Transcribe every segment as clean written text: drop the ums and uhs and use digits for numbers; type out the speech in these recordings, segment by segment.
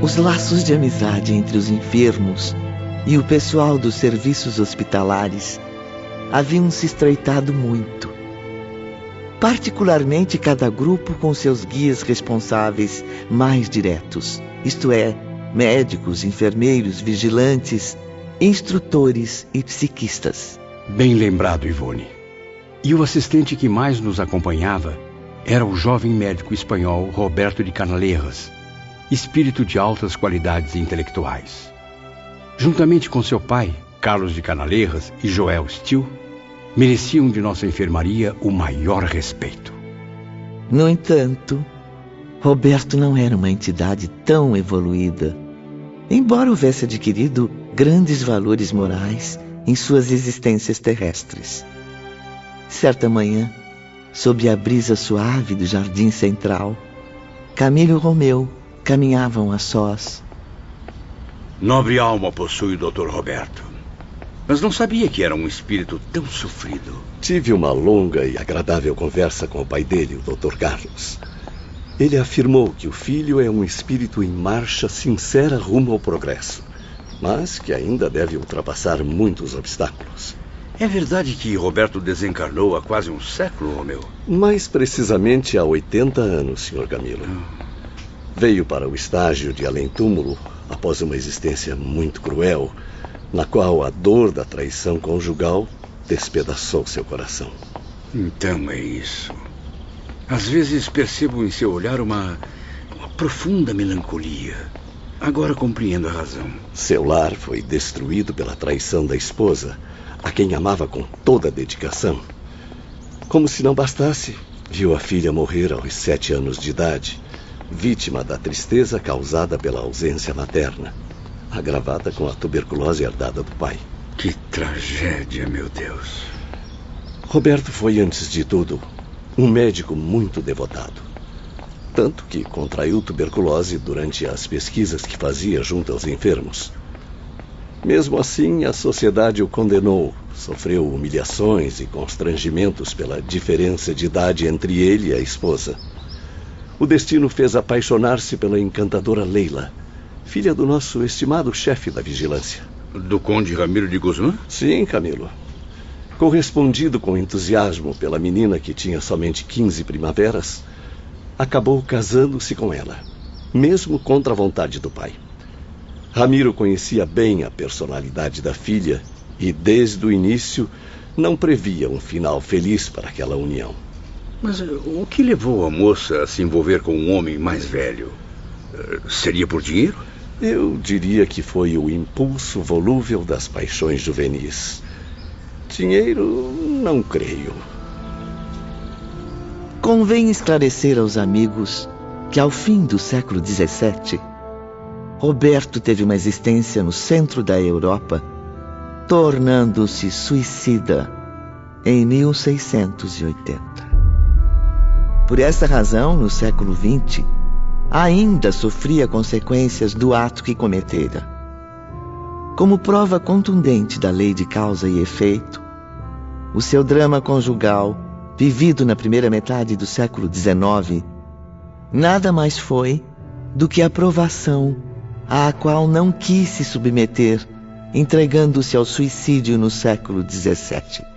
Os laços de amizade entre os enfermos e o pessoal dos serviços hospitalares haviam se estreitado muito. Particularmente cada grupo com seus guias responsáveis mais diretos, isto é, médicos, enfermeiros, vigilantes, instrutores e psiquistas. Bem lembrado, Ivone. E o assistente que mais nos acompanhava era o jovem médico espanhol Roberto de Canalejas, espírito de altas qualidades intelectuais. Juntamente com seu pai, Carlos de Canalejas e Joel Still, mereciam de nossa enfermaria o maior respeito. No entanto, Roberto não era uma entidade tão evoluída, embora houvesse adquirido grandes valores morais em suas existências terrestres. Certa manhã, sob a brisa suave do jardim central, Camilo e Romeu caminhavam a sós. Nobre alma possui o Dr. Roberto, mas não sabia que era um espírito tão sofrido. Tive uma longa e agradável conversa com o pai dele, o Dr. Carlos. Ele afirmou que o filho é um espírito em marcha sincera rumo ao progresso, mas que ainda deve ultrapassar muitos obstáculos. É verdade que Roberto desencarnou há quase um século, Romeu? Mais precisamente há 80 anos, Sr. Camilo. Veio para o estágio de além-túmulo após uma existência muito cruel, na qual a dor da traição conjugal despedaçou seu coração. Então é isso. Às vezes percebo em seu olhar uma profunda melancolia. Agora compreendo a razão. Seu lar foi destruído pela traição da esposa, a quem amava com toda a dedicação. Como se não bastasse, viu a filha morrer aos 7 anos de idade, vítima da tristeza causada pela ausência materna, agravada com a tuberculose herdada do pai. Que tragédia, meu Deus. Roberto foi, antes de tudo, um médico muito devotado. Tanto que contraiu tuberculose durante as pesquisas que fazia junto aos enfermos. Mesmo assim, a sociedade o condenou, sofreu humilhações e constrangimentos pela diferença de idade entre ele e a esposa. O destino fez apaixonar-se pela encantadora Leila, filha do nosso estimado chefe da vigilância. Do conde Ramiro de Guzmán? Sim, Camilo. Correspondido com entusiasmo pela menina que tinha somente 15 primaveras, acabou casando-se com ela, mesmo contra a vontade do pai. Ramiro conhecia bem a personalidade da filha e, desde o início, não previa um final feliz para aquela união. Mas o que levou a moça a se envolver com um homem mais velho? Seria por dinheiro? Eu diria que foi o impulso volúvel das paixões juvenis. Dinheiro, não creio. Convém esclarecer aos amigos que, ao fim do século XVII, Roberto teve uma existência no centro da Europa, tornando-se suicida em 1680. Por essa razão, no século XX, ainda sofria consequências do ato que cometera. Como prova contundente da lei de causa e efeito, o seu drama conjugal, vivido na primeira metade do século XIX, nada mais foi do que a provação à qual não quis se submeter, entregando-se ao suicídio no século XVII.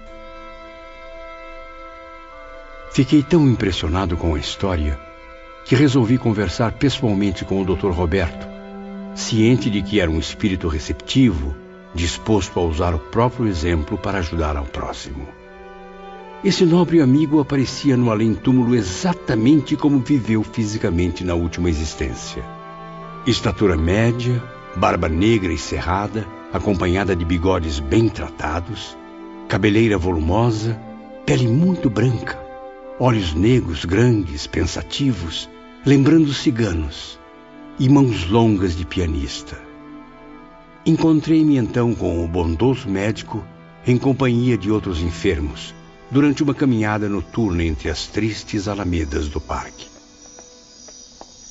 Fiquei tão impressionado com a história que resolvi conversar pessoalmente com o Dr. Roberto, ciente de que era um espírito receptivo, disposto a usar o próprio exemplo para ajudar ao próximo. Esse nobre amigo aparecia no além-túmulo exatamente como viveu fisicamente na última existência. Estatura média, barba negra e cerrada, acompanhada de bigodes bem tratados, cabeleira volumosa, pele muito branca, olhos negros grandes, pensativos, lembrando ciganos, e mãos longas de pianista. Encontrei-me então com o bondoso médico em companhia de outros enfermos, durante uma caminhada noturna entre as tristes alamedas do parque.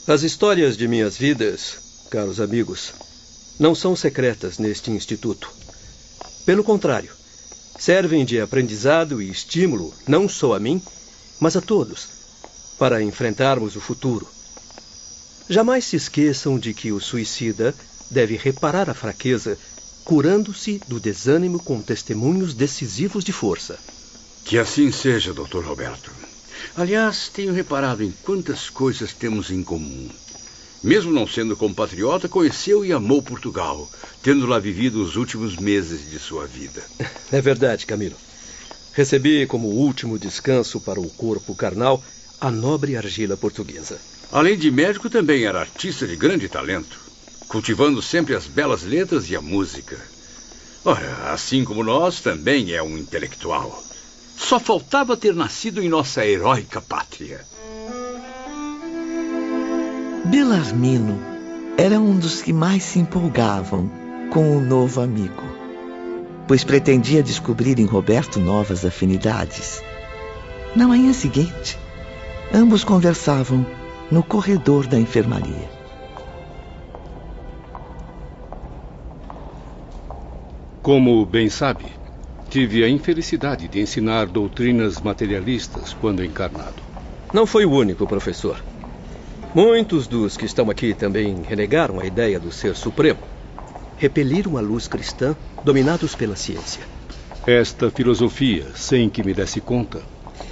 As histórias de minhas vidas, caros amigos, não são secretas neste instituto. Pelo contrário, servem de aprendizado e estímulo não só a mim, mas a todos, para enfrentarmos o futuro. Jamais se esqueçam de que o suicida deve reparar a fraqueza, curando-se do desânimo com testemunhos decisivos de força. Que assim seja, Dr. Roberto. Aliás, tenho reparado em quantas coisas temos em comum. Mesmo não sendo compatriota, conheceu e amou Portugal, tendo lá vivido os últimos meses de sua vida. É verdade, Camilo. Recebi como último descanso para o corpo carnal a nobre argila portuguesa. Além de médico, também era artista de grande talento, cultivando sempre as belas letras e a música. Ora, assim como nós, também é um intelectual. Só faltava ter nascido em nossa heróica pátria. Belarmino era um dos que mais se empolgavam com o novo amigo, pois pretendia descobrir em Roberto novas afinidades. Na manhã seguinte, ambos conversavam no corredor da enfermaria. Como bem sabe, tive a infelicidade de ensinar doutrinas materialistas quando encarnado. Não foi o único, professor. Muitos dos que estão aqui também renegaram a ideia do Ser Supremo. Repeliram a luz cristã, dominados pela ciência. Esta filosofia, sem que me desse conta,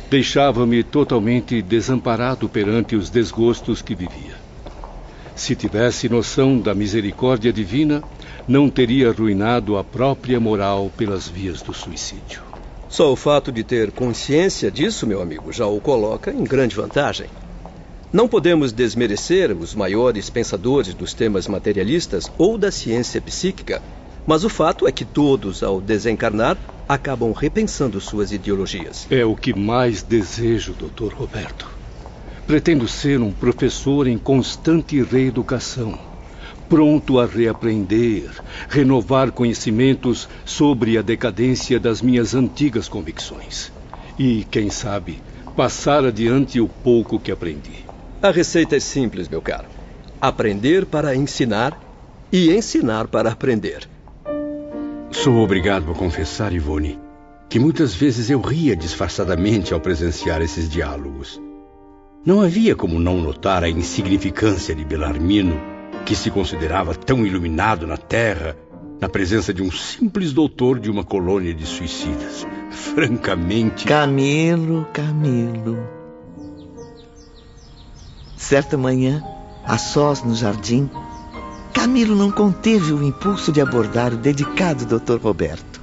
deixava-me totalmente desamparado perante os desgostos que vivia. Se tivesse noção da misericórdia divina, não teria arruinado a própria moral pelas vias do suicídio. Só o fato de ter consciência disso, meu amigo, já o coloca em grande vantagem. Não podemos desmerecer os maiores pensadores dos temas materialistas ou da ciência psíquica, mas o fato é que todos, ao desencarnar, acabam repensando suas ideologias. É o que mais desejo, Dr. Roberto. Pretendo ser um professor em constante reeducação, pronto a reaprender, renovar conhecimentos sobre a decadência das minhas antigas convicções. E, quem sabe, passar adiante o pouco que aprendi. A receita é simples, meu caro. Aprender para ensinar e ensinar para aprender. Sou obrigado a confessar, Ivone, que muitas vezes eu ria disfarçadamente ao presenciar esses diálogos. Não havia como não notar a insignificância de Belarmino, que se considerava tão iluminado na Terra, na presença de um simples doutor de uma colônia de suicidas. Francamente... Camilo. Certa manhã, a sós no jardim, Camilo não conteve o impulso de abordar o dedicado Dr. Roberto.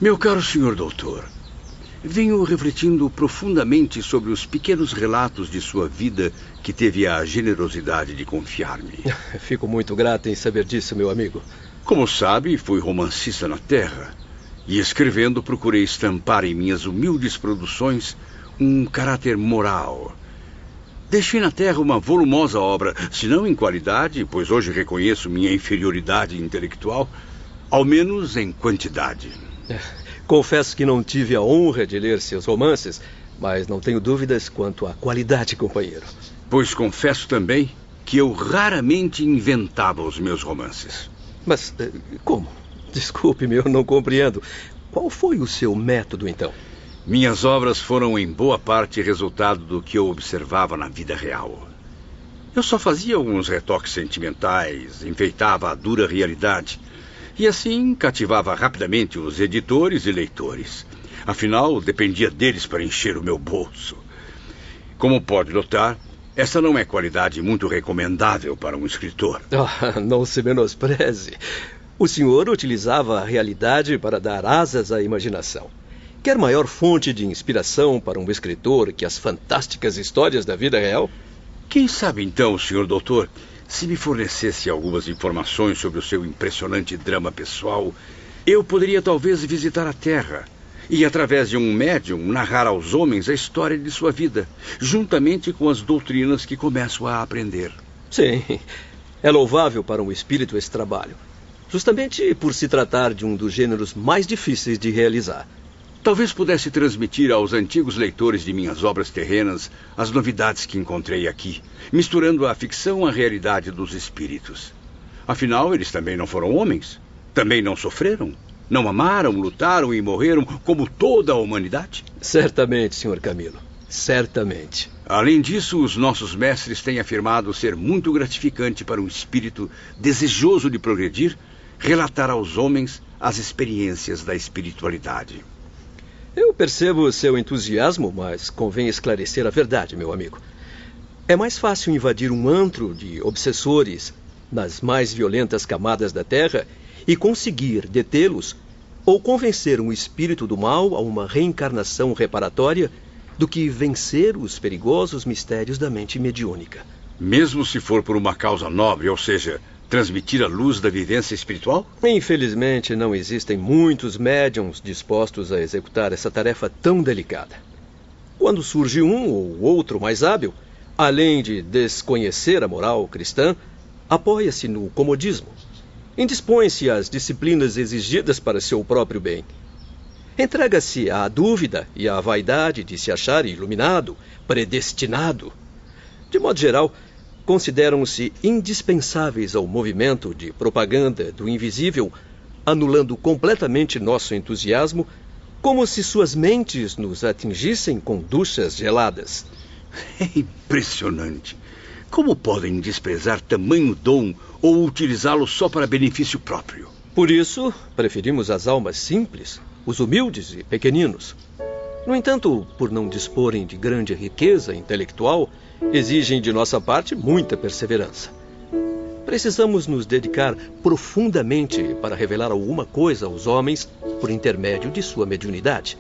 Meu caro senhor doutor, venho refletindo profundamente sobre os pequenos relatos de sua vida que teve a generosidade de confiar-me. Fico muito grato em saber disso, meu amigo. Como sabe, fui romancista na Terra e, escrevendo, procurei estampar em minhas humildes produções um caráter moral. Deixei na Terra uma volumosa obra, se não em qualidade, pois hoje reconheço minha inferioridade intelectual, ao menos em quantidade. Confesso que não tive a honra de ler seus romances, mas não tenho dúvidas quanto à qualidade, companheiro. Pois confesso também que eu raramente inventava os meus romances. Mas como? Desculpe-me, eu não compreendo. Qual foi o seu método, então? Minhas obras foram em boa parte resultado do que eu observava na vida real. Eu só fazia alguns retoques sentimentais, enfeitava a dura realidade e assim cativava rapidamente os editores e leitores. Afinal, dependia deles para encher o meu bolso. Como pode notar, essa não é qualidade muito recomendável para um escritor. Não se menospreze. O senhor utilizava a realidade para dar asas à imaginação. Quer maior fonte de inspiração para um escritor que as fantásticas histórias da vida real? Quem sabe então, senhor doutor, se me fornecesse algumas informações sobre o seu impressionante drama pessoal, eu poderia talvez visitar a Terra e, através de um médium, narrar aos homens a história de sua vida, juntamente com as doutrinas que começo a aprender. Sim, é louvável para um espírito esse trabalho, justamente por se tratar de um dos gêneros mais difíceis de realizar. Talvez pudesse transmitir aos antigos leitores de minhas obras terrenas as novidades que encontrei aqui, misturando a ficção à realidade dos espíritos. Afinal, eles também não foram homens? Também não sofreram? Não amaram, lutaram e morreram como toda a humanidade? Certamente, Sr. Camilo. certamente. Além disso, os nossos mestres têm afirmado ser muito gratificante para um espírito desejoso de progredir relatar aos homens as experiências da espiritualidade. Eu percebo seu entusiasmo, mas convém esclarecer a verdade, meu amigo. É mais fácil invadir um antro de obsessores nas mais violentas camadas da Terra e conseguir detê-los ou convencer um espírito do mal a uma reencarnação reparatória do que vencer os perigosos mistérios da mente mediúnica. Mesmo se for por uma causa nobre, ou seja, transmitir a luz da vivência espiritual? Infelizmente, não existem muitos médiums dispostos a executar essa tarefa tão delicada. Quando surge um ou outro mais hábil, além de desconhecer a moral cristã, apoia-se no comodismo, indispõe-se às disciplinas exigidas para seu próprio bem. Entrega-se à dúvida e à vaidade de se achar iluminado, predestinado. De modo geral, consideram-se indispensáveis ao movimento de propaganda do invisível, anulando completamente nosso entusiasmo, como se suas mentes nos atingissem com duchas geladas. É impressionante. Como podem desprezar tamanho dom ou utilizá-lo só para benefício próprio? Por isso, preferimos as almas simples, os humildes e pequeninos. No entanto, por não disporem de grande riqueza intelectual, exigem de nossa parte muita perseverança. Precisamos nos dedicar profundamente para revelar alguma coisa aos homens por intermédio de sua mediunidade.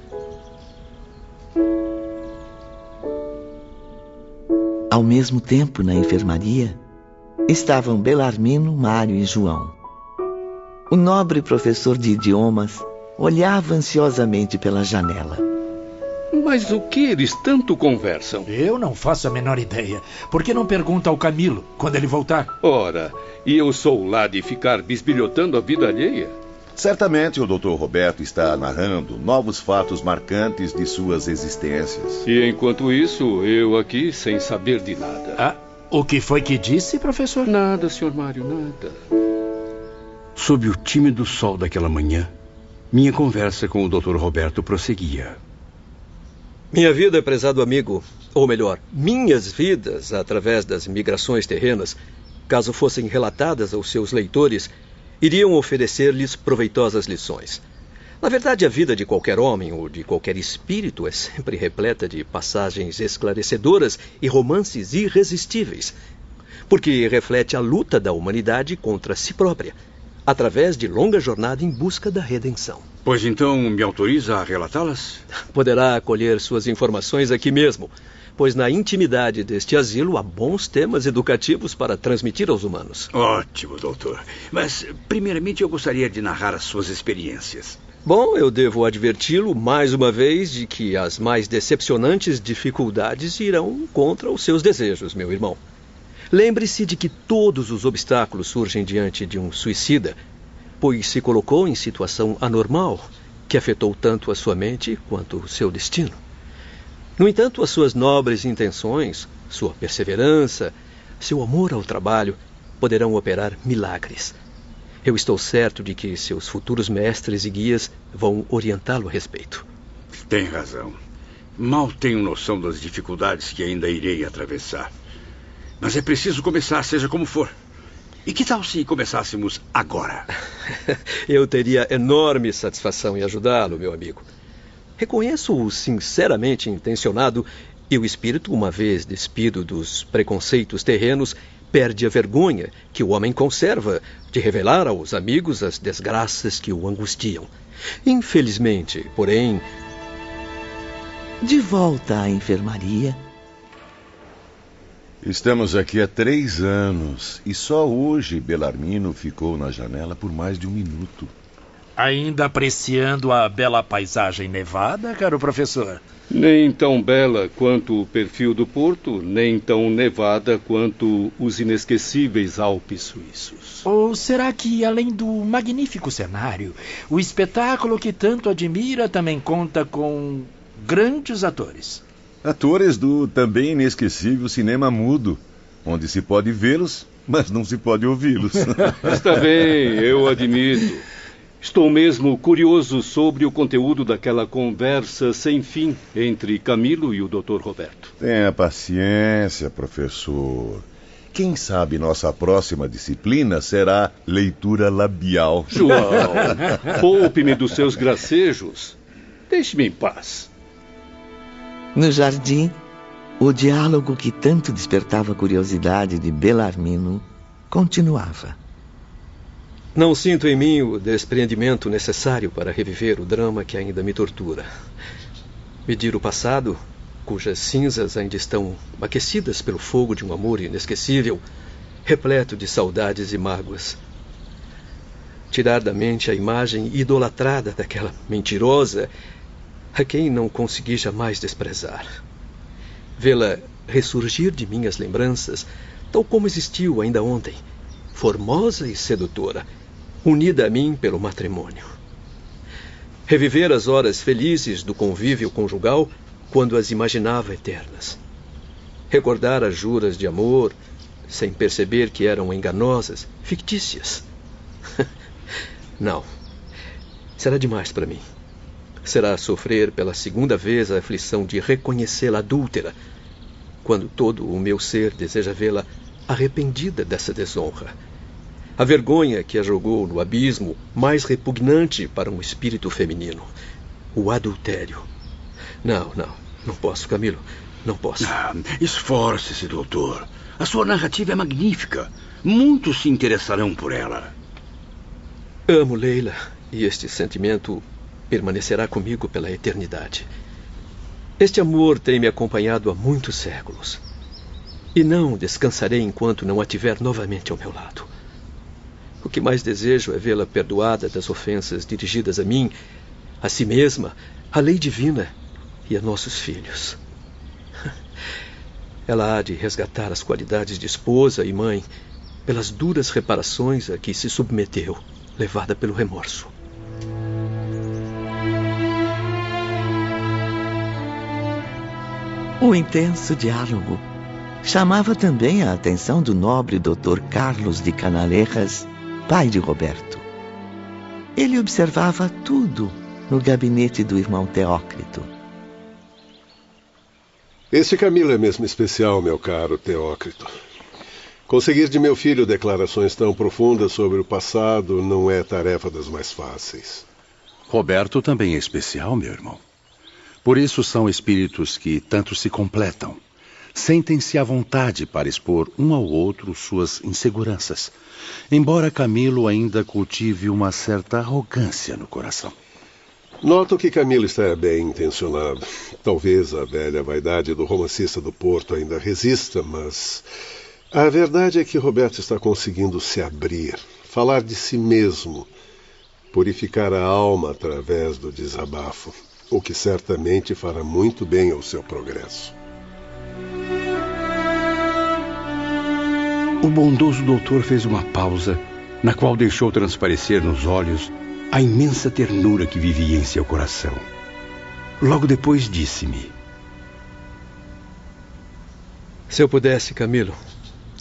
Ao mesmo tempo, na enfermaria, estavam Belarmino, Mário e João. O nobre professor de idiomas olhava ansiosamente pela janela. Mas o que eles tanto conversam? Eu não faço a menor ideia. Por que não pergunta ao Camilo quando ele voltar? Ora, e eu sou lá de ficar bisbilhotando a vida alheia? Certamente o Dr. Roberto está narrando novos fatos marcantes de suas existências. E enquanto isso, eu aqui sem saber de nada. Ah, o que foi que disse, professor? Nada, Sr. Mário, nada. Sob o tímido sol daquela manhã, minha conversa com o Dr. Roberto prosseguia. Minha vida, prezado amigo, ou melhor, minhas vidas através das migrações terrenas, caso fossem relatadas aos seus leitores, iriam oferecer-lhes proveitosas lições. Na verdade, a vida de qualquer homem ou de qualquer espírito é sempre repleta de passagens esclarecedoras e romances irresistíveis, porque reflete a luta da humanidade contra si própria, através de longa jornada em busca da redenção. Pois então me autoriza a relatá-las? Poderá acolher suas informações aqui mesmo, pois na intimidade deste asilo há bons temas educativos para transmitir aos humanos. Ótimo, doutor. Mas, primeiramente, eu gostaria de narrar as suas experiências. Bom, eu devo adverti-lo mais uma vez de que as mais decepcionantes dificuldades irão contra os seus desejos, meu irmão. Lembre-se de que todos os obstáculos surgem diante de um suicida, pois se colocou em situação anormal, que afetou tanto a sua mente quanto o seu destino. No entanto, as suas nobres intenções, sua perseverança, seu amor ao trabalho poderão operar milagres. Eu estou certo de que seus futuros mestres e guias vão orientá-lo a respeito. Tem razão. Mal tenho noção das dificuldades que ainda irei atravessar. Mas é preciso começar, seja como for. E que tal se começássemos agora? Eu teria enorme satisfação em ajudá-lo, meu amigo. Reconheço-o sinceramente intencionado e o espírito, uma vez despido dos preconceitos terrenos, perde a vergonha que o homem conserva de revelar aos amigos as desgraças que o angustiam. Infelizmente, porém... De volta à enfermaria... Estamos aqui há 3 anos e só hoje Belarmino ficou na janela por mais de 1 minuto. Ainda apreciando a bela paisagem nevada, caro professor? Nem tão bela quanto o perfil do porto, nem tão nevada quanto os inesquecíveis Alpes suíços. Ou será que, além do magnífico cenário, o espetáculo que tanto admira também conta com grandes atores? Atores do também inesquecível cinema mudo, onde se pode vê-los, mas não se pode ouvi-los. Está bem, eu admito. Estou mesmo curioso sobre o conteúdo daquela conversa sem fim entre Camilo e o Dr. Roberto. Tenha paciência, professor. Quem sabe nossa próxima disciplina será leitura labial. João, poupe-me dos seus gracejos. Deixe-me em paz. No jardim, o diálogo que tanto despertava a curiosidade de Belarmino continuava. Não sinto em mim o despreendimento necessário para reviver o drama que ainda me tortura. Medir o passado, cujas cinzas ainda estão aquecidas pelo fogo de um amor inesquecível, repleto de saudades e mágoas. Tirar da mente a imagem idolatrada daquela mentirosa a quem não consegui jamais desprezar. Vê-la ressurgir de minhas lembranças, tal como existiu ainda ontem, formosa e sedutora, unida a mim pelo matrimônio. Reviver as horas felizes do convívio conjugal quando as imaginava eternas. Recordar as juras de amor, sem perceber que eram enganosas, fictícias. Não. Será demais para mim. Será sofrer pela segunda vez a aflição de reconhecê-la adúltera, quando todo o meu ser deseja vê-la arrependida dessa desonra. A vergonha que a jogou no abismo mais repugnante para um espírito feminino. O adultério. Não posso, Camilo. Não posso. Esforce-se, doutor. A sua narrativa é magnífica. Muitos se interessarão por ela. Amo Leila, e este sentimento permanecerá comigo pela eternidade. Este amor tem me acompanhado há muitos séculos. E não descansarei enquanto não a tiver novamente ao meu lado. O que mais desejo é vê-la perdoada das ofensas dirigidas a mim, a si mesma, à lei divina e a nossos filhos. Ela há de resgatar as qualidades de esposa e mãe pelas duras reparações a que se submeteu, levada pelo remorso. O intenso diálogo chamava também a atenção do nobre Dr. Carlos de Canalejas, pai de Roberto. Ele observava tudo no gabinete do irmão Teócrito. Este Camilo é mesmo especial, meu caro Teócrito. Conseguir de meu filho declarações tão profundas sobre o passado não é tarefa das mais fáceis. Roberto também é especial, meu irmão. Por isso são espíritos que tanto se completam. Sentem-se à vontade para expor um ao outro suas inseguranças, embora Camilo ainda cultive uma certa arrogância no coração. Noto que Camilo está bem intencionado. Talvez a velha vaidade do romancista do Porto ainda resista, mas a verdade é que Roberto está conseguindo se abrir, falar de si mesmo, purificar a alma através do desabafo, o que certamente fará muito bem ao seu progresso. O bondoso doutor fez uma pausa, na qual deixou transparecer nos olhos a imensa ternura que vivia em seu coração. Logo depois disse-me: Se eu pudesse, Camilo,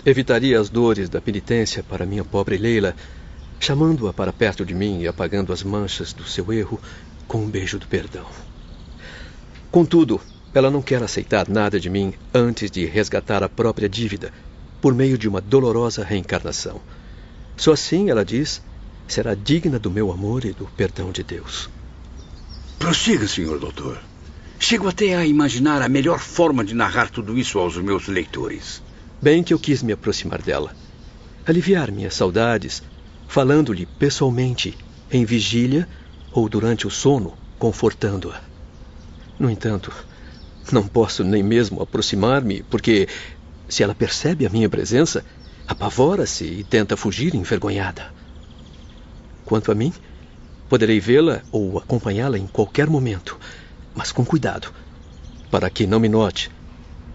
evitaria as dores da penitência para minha pobre Leila, chamando-a para perto de mim e apagando as manchas do seu erro com um beijo do perdão. Contudo, ela não quer aceitar nada de mim antes de resgatar a própria dívida, por meio de uma dolorosa reencarnação. Só assim, ela diz, será digna do meu amor e do perdão de Deus. Prossiga, senhor doutor. Chego até a imaginar a melhor forma de narrar tudo isso aos meus leitores. Bem que eu quis me aproximar dela, aliviar minhas saudades, falando-lhe pessoalmente, em vigília ou durante o sono, confortando-a. No entanto, não posso nem mesmo aproximar-me, porque se ela percebe a minha presença, apavora-se e tenta fugir envergonhada. Quanto a mim, poderei vê-la ou acompanhá-la em qualquer momento, mas com cuidado, para que não me note,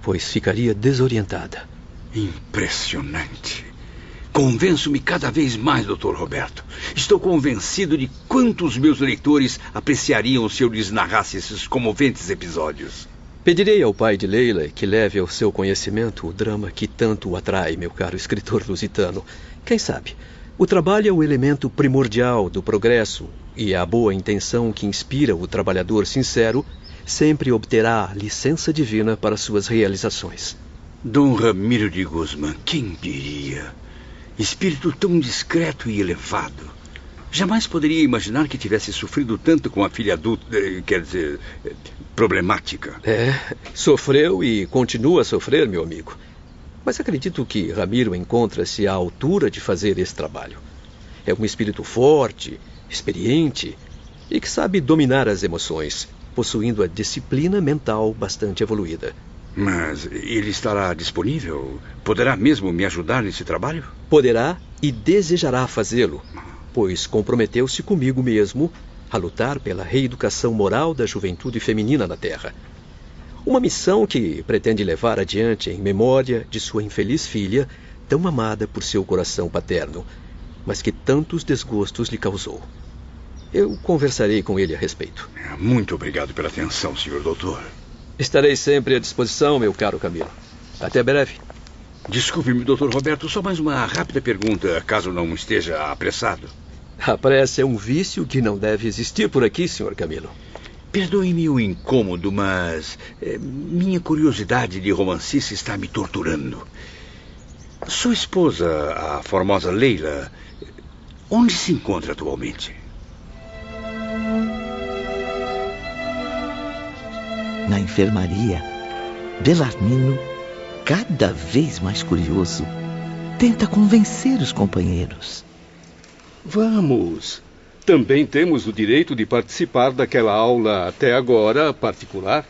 pois ficaria desorientada. Impressionante. Convenço-me cada vez mais, Dr. Roberto. Estou convencido de quantos meus leitores apreciariam se eu lhes narrasse esses comoventes episódios. Pedirei ao pai de Leila que leve ao seu conhecimento o drama que tanto o atrai, meu caro escritor lusitano. Quem sabe, O trabalho é o elemento primordial do progresso, e a boa intenção que inspira o trabalhador sincero sempre obterá licença divina para suas realizações. Dom Ramiro de Guzmán, quem diria? Espírito tão discreto e elevado. Jamais poderia imaginar que tivesse sofrido tanto com a filha adulta, quer dizer, problemática. Sofreu e continua a sofrer, meu amigo. Mas acredito que Ramiro encontra-se à altura de fazer esse trabalho. É um espírito forte, experiente e que sabe dominar as emoções, possuindo a disciplina mental bastante evoluída. Mas ele estará disponível? Poderá mesmo me ajudar nesse trabalho? Poderá e desejará fazê-lo, pois comprometeu-se comigo mesmo a lutar pela reeducação moral da juventude feminina na Terra. Uma missão que pretende levar adiante em memória de sua infeliz filha, tão amada por seu coração paterno, mas que tantos desgostos lhe causou. Eu conversarei com ele a respeito. Muito obrigado pela atenção, senhor doutor. Estarei sempre à disposição, meu caro Camilo. Até breve. Desculpe-me, doutor Roberto, só mais uma rápida pergunta, caso não esteja apressado. A pressa é um vício que não deve existir por aqui, senhor Camilo. Perdoe-me o incômodo, mas minha curiosidade de romancista está me torturando. Sua esposa, a formosa Leila, onde se encontra atualmente? Na enfermaria, Belarmino, cada vez mais curioso, tenta convencer os companheiros. Vamos! Também temos o direito de participar daquela aula até agora particular.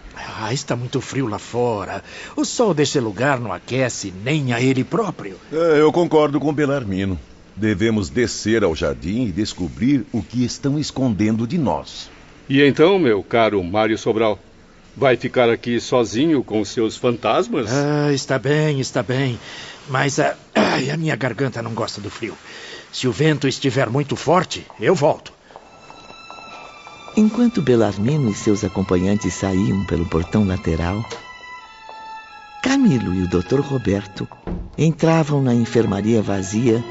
Está muito frio lá fora. O sol desse lugar não aquece nem a ele próprio. Eu concordo com Belarmino. Devemos descer ao jardim e descobrir o que estão escondendo de nós. E então, meu caro Mário Sobral, vai ficar aqui sozinho com seus fantasmas? Está bem. Mas a minha garganta não gosta do frio. Se o vento estiver muito forte, eu volto. Enquanto Belarmino e seus acompanhantes saíam pelo portão lateral, Camilo e o Dr. Roberto entravam na enfermaria vazia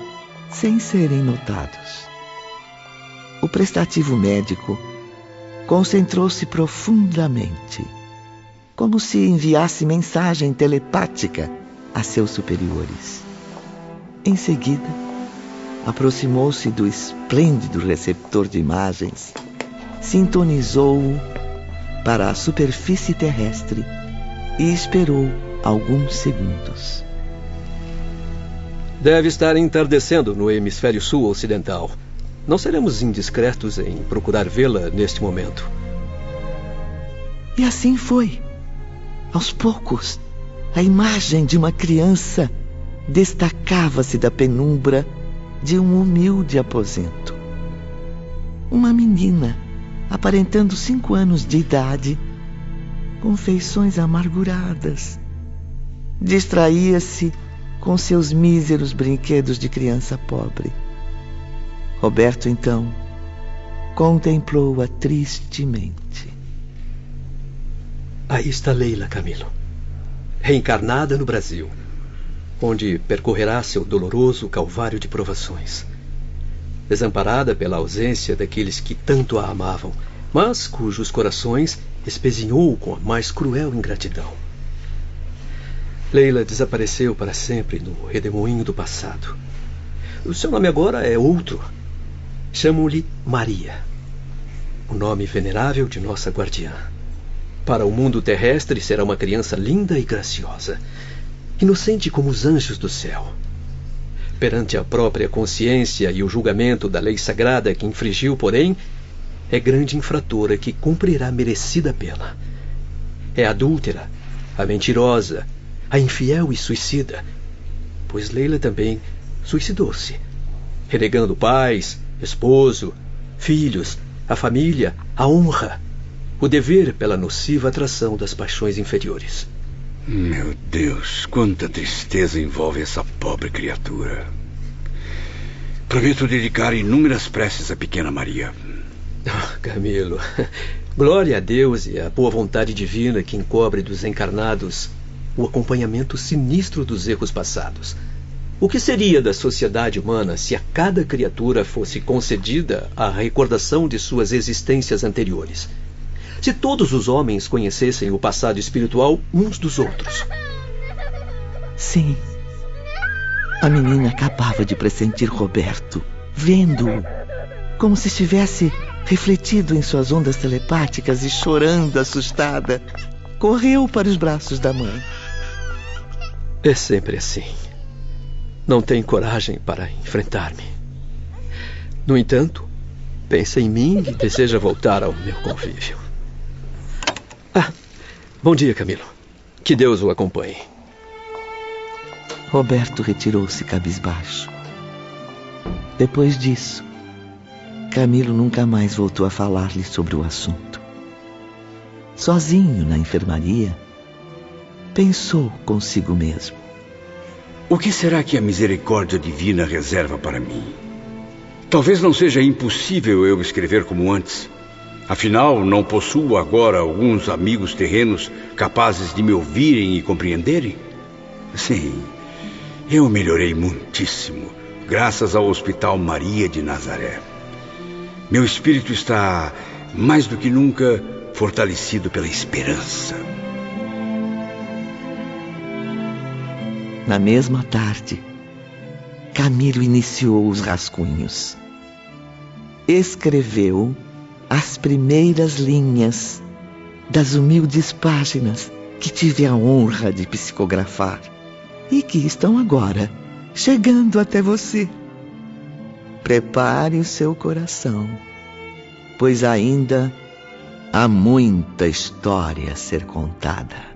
sem serem notados. O prestativo médico concentrou-se profundamente, como se enviasse mensagem telepática a seus superiores. Em seguida, aproximou-se do esplêndido receptor de imagens, sintonizou-o para a superfície terrestre e esperou alguns segundos. Deve estar entardecendo no hemisfério sul ocidental. Não seremos indiscretos em procurar vê-la neste momento. E assim foi. Aos poucos, a imagem de uma criança destacava-se da penumbra de um humilde aposento. Uma menina, aparentando 5 anos de idade, com feições amarguradas, distraía-se com seus míseros brinquedos de criança pobre. Roberto, então, contemplou-a tristemente. Aí está Leila, Camilo, reencarnada no Brasil, onde percorrerá seu doloroso calvário de provações. Desamparada pela ausência daqueles que tanto a amavam, mas cujos corações espezinhou com a mais cruel ingratidão. Leila desapareceu para sempre no redemoinho do passado. O seu nome agora é outro. Chamam-lhe Maria, o nome venerável de nossa guardiã. Para o mundo terrestre será uma criança linda e graciosa, inocente como os anjos do céu. Perante a própria consciência e o julgamento da lei sagrada que infringiu, porém, é grande infratora que cumprirá merecida pena. É adúltera, a mentirosa, a infiel e suicida, pois Leila também suicidou-se, renegando pais, esposo, filhos, a família, a honra, o dever pela nociva atração das paixões inferiores. Meu Deus, quanta tristeza envolve essa pobre criatura. Prometo dedicar inúmeras preces à pequena Maria. Camilo, glória a Deus e à boa vontade divina que encobre dos encarnados o acompanhamento sinistro dos erros passados. O que seria da sociedade humana se a cada criatura fosse concedida a recordação de suas existências anteriores? Se todos os homens conhecessem o passado espiritual uns dos outros? Sim. A menina acabava de pressentir Roberto, vendo-o, como se estivesse refletido em suas ondas telepáticas e chorando assustada. Correu para os braços da mãe. É sempre assim. Não tem coragem para enfrentar-me. No entanto, pensa em mim e deseja voltar ao meu convívio. Bom dia, Camilo. Que Deus o acompanhe. Roberto retirou-se cabisbaixo. Depois disso, Camilo nunca mais voltou a falar-lhe sobre o assunto. Sozinho na enfermaria, pensou consigo mesmo. O que será que a misericórdia divina reserva para mim? Talvez não seja impossível eu escrever como antes. Afinal, não possuo agora alguns amigos terrenos capazes de me ouvirem e compreenderem? Sim, eu melhorei muitíssimo, graças ao Hospital Maria de Nazaré. Meu espírito está, mais do que nunca, fortalecido pela esperança. Na mesma tarde, Camilo iniciou os rascunhos. Escreveu as primeiras linhas das humildes páginas que tive a honra de psicografar e que estão agora chegando até você. Prepare o seu coração, pois ainda há muita história a ser contada.